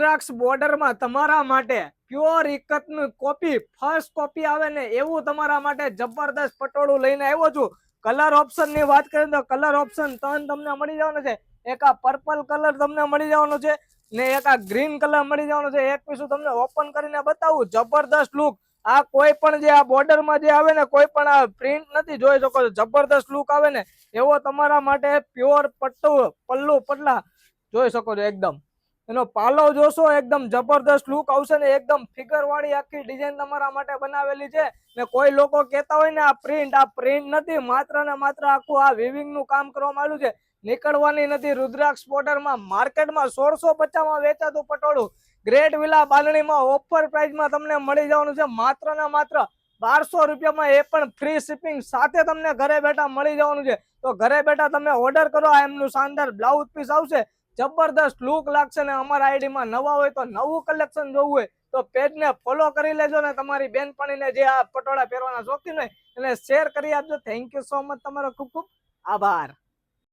રુદ્રાક્ષ બોર્ડરમાં તમારા માટે pure ઇકતનું copy first copy આવે ને એવું તમારા માટે જબરદસ્ત પટોળું લઈને આવ્યો છું। કલર ઓપ્શન ની વાત કરીએ તો કલર ઓપ્શન ત્રણ તમને મળી જવાનો છે। એક આ પર્પલ કલર તમને મળી જવાનો છે ને એક આ ગ્રીન કલર મળી જવાનો છે। એક પીસું તમને ઓપન કરીને બતાવું, જબરદસ્ત લુક। આ કોઈ પણ જે આ બોર્ડર માં જે આવે ને કોઈ પણ આ પ્રિન્ટ નથી, જોઈ શકો છો જબરદસ્ત લુક આવે ને એવો તમારા માટે પ્યોર પલ્લુ પટલા જોઈ શકો છો। એકદમ એનો પાલો જોશો એકદમ જબરદસ્ત લુક આવશે ને એકદમ ફિગર વાળી આખી ડિઝાઇન તમારા માટે બનાવેલી છે। ને કોઈ લોકો કહેતા હોય ને આ પ્રિન્ટ નથી, માત્ર ને માત્ર આખું આ વિવિંગ નું કામ કરવામાં આવ્યું છે, નીકળવાની નથી। રુદ્રાક્ષ બોર્ડરમાં માર્કેટમાં 1650 માં વેચાતું પટોળું ગ્રેટ વિલા બાંધણીમાં ઓફર પ્રાઇસમાં તમને મળી જવાનું છે માત્ર ને માત્ર 1200 રૂપિયામાં, એ પણ ફ્રી શિપિંગ સાથે તમને ઘરે બેઠા મળી જવાનું છે। તો ઘરે બેઠા તમે ઓર્ડર કરો, આ એમનું શાનદાર બ્લાઉઝ પીસ આવશે, જબરદસ્ત લુક લાગશે ને અમારા આઈડીમાં નવા હોય તો નવું કલેક્શન જોવું હોય તો પેજ ને ફોલો કરી લેજો ને તમારી બેનપણીને જે આ પટોળા પહેરવાના શોખીન હોય એને શેર કરી આપજો। થેન્ક યુ સો મચ, તમારો ખૂબ ખૂબ આભાર।